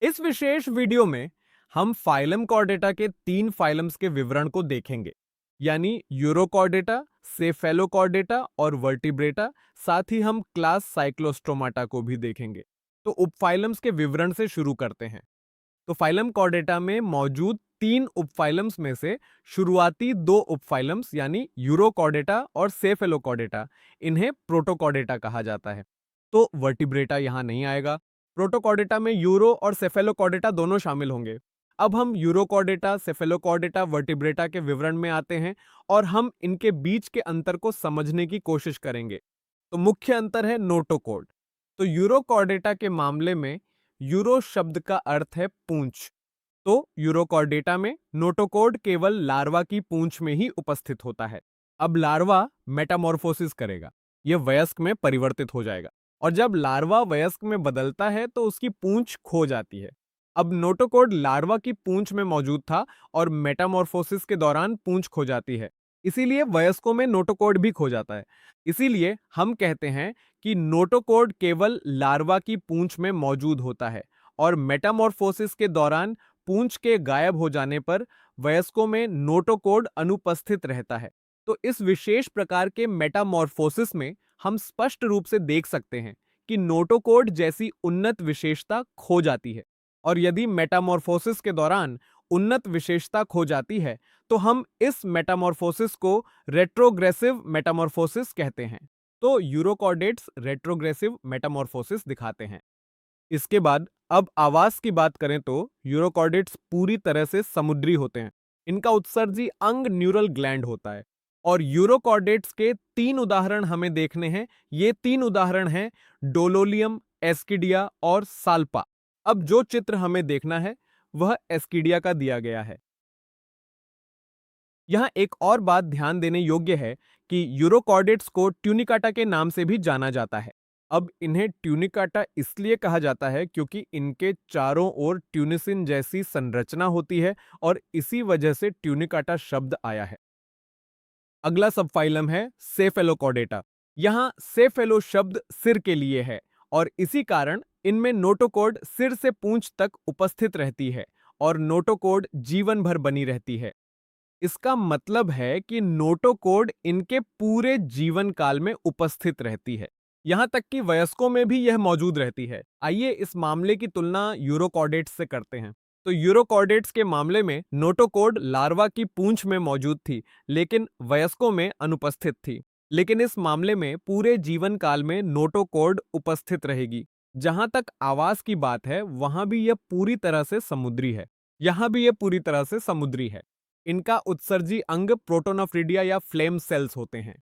इस विशेष वीडियो में हम फाइलम कॉर्डेटा के 3 फाइलम्स के विवरण को देखेंगे, यानी यूरोकॉर्डेटा, सेफेलोकॉर्डेटा और वर्टिब्रेटा। साथ ही हम क्लास साइक्लोस्टोमाटा को भी देखेंगे। तो उपफाइलम्स के विवरण से शुरू करते हैं। तो फाइलम कॉर्डेटा में मौजूद 3 उपफाइलम्स में से शुरुआती 2 उपफाइलम्स यानी यूरोकॉर्डेटा और सेफेलोकॉर्डेटा, इन्हें प्रोटोकॉर्डेटा कहा जाता है। तो वर्टिब्रेटा यहां नहीं आएगा। प्रोटोकॉर्डेटा में यूरो और सेफेलोकॉर्डेटा दोनों शामिल होंगे। अब हम यूरोकॉर्डेटा, सेफेलोकॉर्डेटा, वर्टिब्रेटा के विवरण में आते हैं और हम इनके बीच के अंतर को समझने की कोशिश करेंगे। तो मुख्य अंतर है नोटोकॉर्ड। तो यूरोकॉर्डेटा के मामले में यूरो शब्द का अर्थ है पूंछ। तो यूरोकॉर्डेटा में नोटोकॉर्ड केवल लार्वा की पूंछ में ही उपस्थित होता है। अब लार्वा मेटामॉर्फोसिस करेगा, यह वयस्क में परिवर्तित हो जाएगा और जब लार्वा वयस्क में बदलता है तो उसकी पूंछ खो जाती है। अब नोटोकॉर्ड लार्वा की पूंछ में मौजूद था और मेटामॉर्फोसिस के दौरान पूंछ खो जाती है, इसीलिए वयस्कों में नोटोकॉर्ड भी खो जाता है। इसीलिए हम कहते हैं कि नोटोकॉर्ड केवल लार्वा की पूंछ में मौजूद होता है और मेटामॉर्फोसिस के दौरान पूंछ के गायब हो जाने पर वयस्कों में नोटोकॉर्ड अनुपस्थित रहता है। तो इस विशेष प्रकार के मेटामॉर्फोसिस में हम स्पष्ट रूप से देख सकते हैं कि नोटोकॉर्ड जैसी उन्नत विशेषता खो जाती है। और यदि मेटामॉर्फोसिस के दौरान उन्नत विशेषता खो जाती है तो हम इस मेटामॉर्फोसिस को रेट्रोग्रेसिव मेटामॉर्फोसिस कहते हैं। तो यूरोकॉर्डेट्स रेट्रोग्रेसिव मेटामॉर्फोसिस दिखाते हैं। इसके बाद अब आवास की बात करें तो यूरोकॉर्डेट्स पूरी तरह से समुद्री होते हैं। इनका उत्सर्जी अंग न्यूरल ग्लैंड होता है और यूरोकॉर्डेट्स के 3 उदाहरण हमें देखने हैं। ये 3 उदाहरण हैं डोलोलियम, एस्किडिया और साल्पा। अब जो चित्र हमें देखना है वह एस्किडिया का दिया गया है। यहां एक और बात ध्यान देने योग्य है कि यूरोकॉर्डेट्स को ट्यूनिकाटा के नाम से भी जाना जाता है। अब इन्हें ट्यूनिकाटा इसलिए कहा जाता है क्योंकि इनके चारों ओर ट्यूनिसिन जैसी संरचना होती है और इसी वजह से ट्यूनिकाटा शब्द आया है। अगला सबफाइलम है सेफेलोकॉर्डेटा। यहां सेफेलो शब्द सिर के लिए है और इसी कारण इनमें नोटोकॉर्ड सिर से पूंछ तक उपस्थित रहती है और नोटोकॉर्ड जीवन भर बनी रहती है। इसका मतलब है कि नोटोकॉर्ड इनके पूरे जीवन काल में उपस्थित रहती है, यहां तक कि वयस्कों में भी यह मौजूद रहती है। आइए इस मामले की तुलना यूरोकॉर्डेट्स से करते हैं। तो यूरोकॉर्डेट्स के मामले में नोटोकॉर्ड लार्वा की पूंछ में मौजूद थी लेकिन वयस्कों में अनुपस्थित थी। लेकिन इस मामले में पूरे जीवन काल में नोटोकॉर्ड उपस्थित रहेगी। जहां तक आवास की बात है वहां भी यह पूरी तरह से समुद्री है। यहां भी यह पूरी तरह से समुद्री है। इनका उत्सर्जी अंग प्रोटोनाफ्रिडिया या फ्लेम सेल्स होते हैं।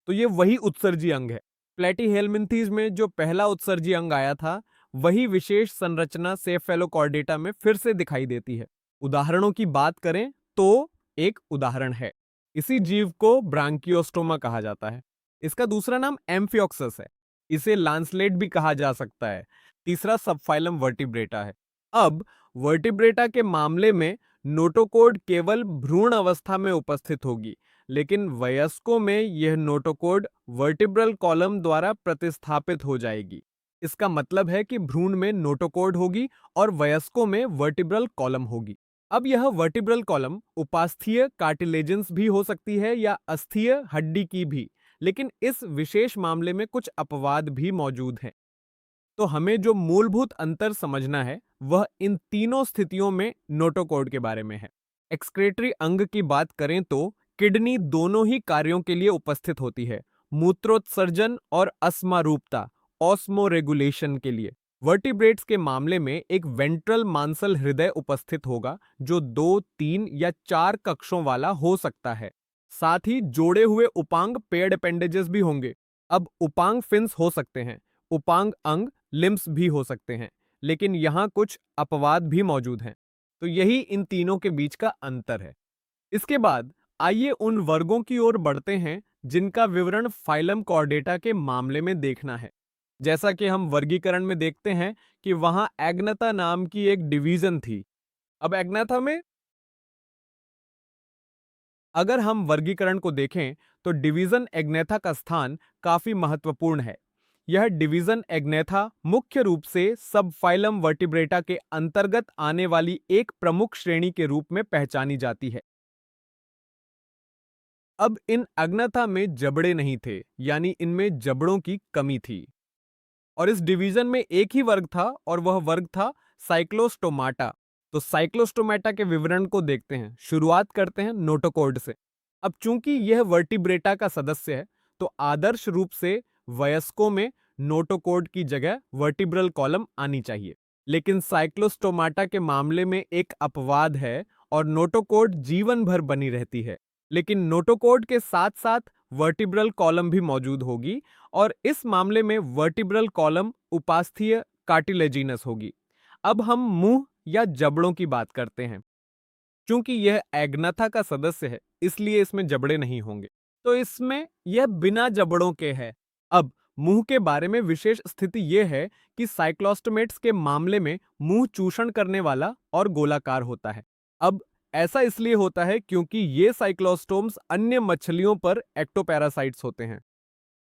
तो ये वही उत्सर्जी अंग है। प्लेटीहेल्मिन्थीज में जो पहला उत्सर्जी अंग आया था वही विशेष संरचना सेफेलोकॉर्डेटा में फिर से दिखाई देती है। उदाहरणों की बात करें तो एक उदाहरण है, इसी जीव को ब्रांकियोस्टोमा कहा जाता है। इसका दूसरा नाम एम्फियोक्सस है। इसे लांसलेट भी कहा जा सकता है। तीसरा सबफाइलम वर्टिब्रेटा है। अब वर्टिब्रेटा के मामले में नोटोकॉर्ड केवल भ्रूण अवस्था में उपस्थित होगी, लेकिन वयस्कों में यह नोटोकॉर्ड वर्टिब्रल कॉलम द्वारा प्रतिस्थापित हो जाएगी। इसका मतलब है कि भ्रूण में नोटोकॉर्ड होगी और वयस्कों में वर्टिब्रल कॉलम होगी। अब यह वर्टिब्रल कॉलम उपास्थीय कार्टिलेजेंस भी हो सकती है या अस्थीय हड्डी की भी, लेकिन इस विशेष मामले में कुछ अपवाद भी मौजूद हैं। तो हमें जो मूलभूत अंतर समझना है वह इन तीनों स्थितियों में नोटोकॉर्ड के बारे में है। एक्सक्रेटरी अंग की बात करें तो किडनी दोनों ही कार्यों के लिए उपस्थित होती है, मूत्रोत्सर्जन और अस्मारूपता ऑस्मोरेगुलेशन के लिए। वर्टिब्रेट्स के मामले में एक वेंट्रल मांसल हृदय उपस्थित होगा जो 2, 3 या 4 कक्षों वाला हो सकता है। साथ ही जोड़े हुए उपांग पेड अपेंडेजेस भी होंगे। अब उपांग फिन्स हो सकते हैं, उपांग अंग लिम्स भी हो सकते हैं, लेकिन यहां कुछ अपवाद भी मौजूद हैं। तो यही इन तीनों के बीच का अंतर है। इसके बाद आइए उन वर्गों की ओर बढ़ते हैं जिनका विवरण फाइलम कॉर्डेटा के मामले में देखना है। जैसा कि हम वर्गीकरण में देखते हैं कि वहां एग्नता नाम की एक डिवीजन थी। अब एग्नाथा में अगर हम वर्गीकरण को देखें तो डिवीजन एग्नेथा का स्थान काफी महत्वपूर्ण है। यह डिवीजन एग्नेथा मुख्य रूप से सब फाइलम वर्टिब्रेटा के अंतर्गत आने वाली एक प्रमुख श्रेणी के रूप में पहचानी जाती है। अब इन अग्नाथा में जबड़े नहीं थे, यानी इनमें जबड़ों की कमी थी, और इस डिवीजन में एक ही वर्ग था और वह वर्ग था साइक्लोस्टोमाटा। तो साइक्लोस्टोमाटा के विवरण को देखते हैं। शुरुआत करते हैं नोटोकॉर्ड से। अब चूंकि यह वर्टिब्रेटा का सदस्य है, तो आदर्श रूप से वयस्कों में नोटोकॉर्ड की जगह वर्टिब्रल कॉलम आनी चाहिए। लेकिन साइक्लोस्टोमाटा के मामले में एक अपवाद है और नोटोकॉर्ड जीवन भर बनी रहती है। लेकिन नोटोकॉर्ड के साथ साथ वर्टिब्रल कॉलम भी मौजूद होगी, और इस मामले में वर्टिब्रल कॉलम उपास्थीय कार्टिलेजिनस होगी। अब हम मुंह या जबड़ों की बात करते हैं। चूंकि यह एग्नाथा का सदस्य है, इसलिए इसमें जबड़े नहीं होंगे, तो इसमें यह बिना जबड़ों के है। अब मुंह के बारे में विशेष स्थिति यह है कि साइक्लोस्टोमेट्स के मामले में मुंह चूषण करने वाला और गोलाकार होता है। अब ऐसा इसलिए होता है क्योंकि ये साइक्लोस्टोम्स अन्य मछलियों पर एक्टोपैरासाइट्स होते हैं।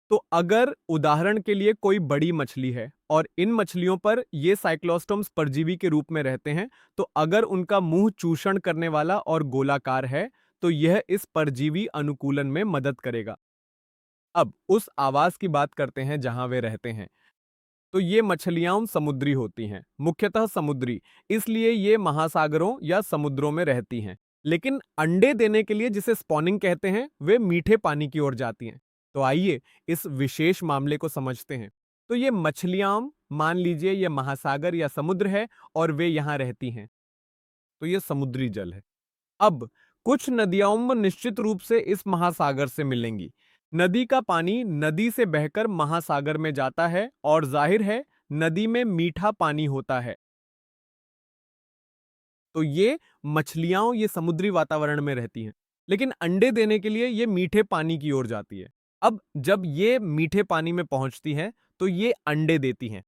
तो अगर उदाहरण के लिए कोई बड़ी मछली है और इन मछलियों पर ये साइक्लोस्टोम्स परजीवी के रूप में रहते हैं, तो अगर उनका मुंह चूषण करने वाला और गोलाकार है, तो यह इस परजीवी अनुकूलन में मदद करेगा। अब उस आवास की बात करते हैं जहां वे रहते हैं। तो ये मछलियां समुद्री होती हैं, मुख्यतः समुद्री, इसलिए ये महासागरों या समुद्रों में रहती हैं। लेकिन अंडे देने के लिए, जिसे स्पॉनिंग कहते हैं, वे मीठे पानी की ओर जाती हैं। तो आइए इस विशेष मामले को समझते हैं। तो ये मछलियां, मान लीजिए ये महासागर या समुद्र है और वे यहां रहती हैं, तो ये समुद्री जल है। अब कुछ नदियां निश्चित रूप से इस महासागर से मिलेंगी। नदी का पानी नदी से बहकर महासागर में जाता है और जाहिर है नदी में मीठा पानी होता है। तो ये मछलियां ये समुद्री वातावरण में रहती हैं, लेकिन अंडे देने के लिए ये मीठे पानी की ओर जाती है। अब जब ये मीठे पानी में पहुंचती हैं, तो ये अंडे देती हैं।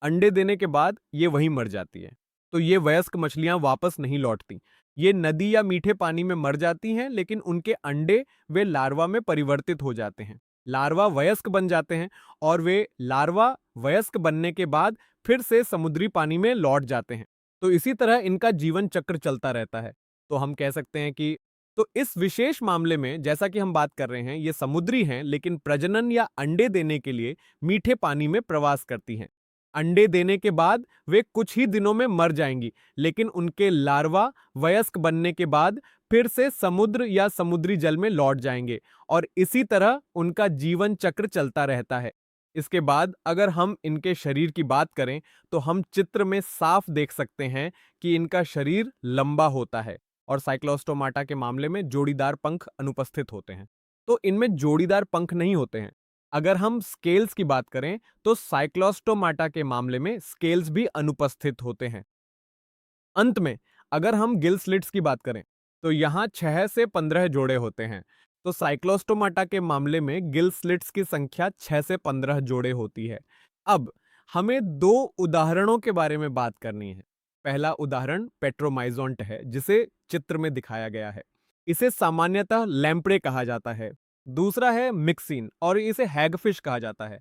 अंडे देने के बाद ये वहीं मर जाती है। तो ये वयस्क मछलियां वापस नहीं लौटती। ये नदी या मीठे पानी में मर जाती हैं, लेकिन उनके अंडे वे लार्वा में परिवर्तित हो जाते हैं। लार्वा वयस्क बन जाते हैं और वे लार्वा वयस्क बनने के बाद फिर से समुद्री पानी में लौट जाते हैं। तो इसी तरह इनका जीवन चक्र चलता रहता है। तो हम कह सकते हैं कि तो इस विशेष मामले में, जैसा कि हम बात कर रहे हैं, ये समुद्री हैं, लेकिन प्रजनन या अंडे देने के लिए मीठे पानी में प्रवास करती हैं। अंडे देने के बाद वे कुछ ही दिनों में मर जाएंगी, लेकिन उनके लार्वा वयस्क बनने के बाद फिर से समुद्र या समुद्री जल में लौट जाएंगे, और इसी तरह उनका जीवन चक्र चलता रहता है। इसके बाद अगर हम इनके शरीर की बात करें, तो हम चित्र में साफ देख सकते हैं कि इनका शरीर लंबा होता है और साइक्लोस्टोमाटा के मामले में जोड़ीदार पंख अनुपस्थित होते हैं। तो इनमें जोड़ीदार पंख नहीं होते हैं। अगर हम स्केल्स की बात करें, तो साइक्लोस्टोमाटा के मामले में स्केल्स भी अनुपस्थित होते हैं। अंत में अगर हम गिल स्लिट्स की बात करें, तो यहाँ 6 से 15 जोड़े होते हैं। तो साइक्लोस्टोमाटा के मामले में गिल स्लिट्स की संख्या 6 से 15 जोड़े होती है। अब हमें दो उदाहरणों के बारे में बात करनी है। पहला उदाहरण पेट्रोमाइजोंट है, जिसे चित्र में दिखाया गया है। इसे सामान्यतः लैम्प्रे कहा जाता है। दूसरा है मिक्सिन, और इसे हैगफिश कहा जाता है।